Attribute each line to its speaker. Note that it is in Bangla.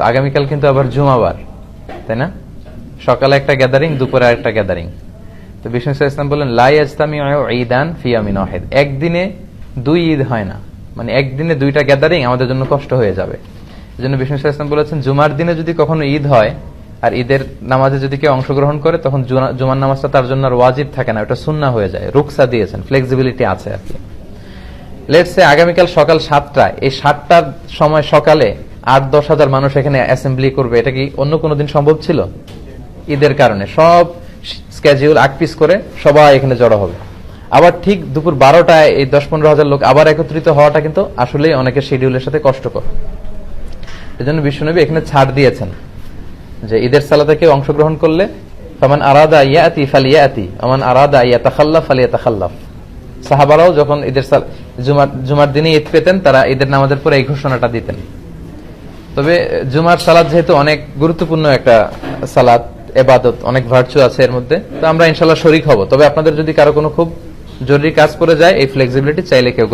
Speaker 1: আগামীকাল কিন্তু আবার জুমাবার, তাই না? সকালে একটা গ্যাদারিং, দুপুরে একটা গ্যাদারিং। তো বিষ্ণু ইসলাম বললেন লা ইয়াজতামিউ ঈদান ফি ইয়ামিন ওয়াহিদ, একদিনে দুই ঈদ হয় না, মানে একদিনে দুইটা গ্যাদারিং আমাদের জন্য কষ্ট হয়ে যাবে। এজন্য বিষ্ণু ইসলাম বলেছেন জুমার দিনে যদি কখনো ঈদ হয় আর ঈদের নামাজে যদি কেউ অংশগ্রহণ করে, তখন জুমার নামাজটা তার জন্য আর ওয়াজিব থাকে না, ওটা সুন্নাহ হয়ে যায়। রুকসা দিয়েছেন, ফ্লেক্সিবিলিটি আছে আর কি। লেটস সে আগামীকাল সকাল 7টায়, এই 7টার সময় সকালে 8-10 হাজার মানুষ এখানে অ্যাসেম্বলি করবে, এটা কি অন্য কোনো দিন সম্ভব ছিল? ঈদের কারণে সব স্কেডিউল আকপিস করে সবাই এখানে জড়ো হবে। আবার ঠিক দুপুর 12টায় এই 10-15 হাজার লোক আবার একত্রিত হওয়াটা কিন্তু আসলে অনেকের শিডিউলের সাথে কষ্টকর। এজন্য বিশ্বনবী এখানে ছাড় দিয়েছেন যে ঈদের সালাতে কেউ অংশগ্রহণ করলে ফামান আরাদা ইয়াতি ফালিয়াতি ওমান আরাদা ইয়াতাখাল্লাফ ফালিয়াতাখাল্লাফ। সাহাবারাও যখন ঈদের জুমার দিনে ঈদ পেতেন, তারা ঈদের নামাজের পরে এই ঘোষণাটা দিতেন। তবে জুমার সালাত যেহেতু অনেক গুরুত্বপূর্ণ একটা সালাত, ইবাদত, অনেক ভার্চু আছে এর মধ্যে, তো আমরা ইনশাআল্লাহ শরীক হব। তবে আপনাদের যদি কারো কোনো খুব জরুরি কাজ পড়ে যায়, এই ফ্লেক্সিবিলিটি চাইলে কেউ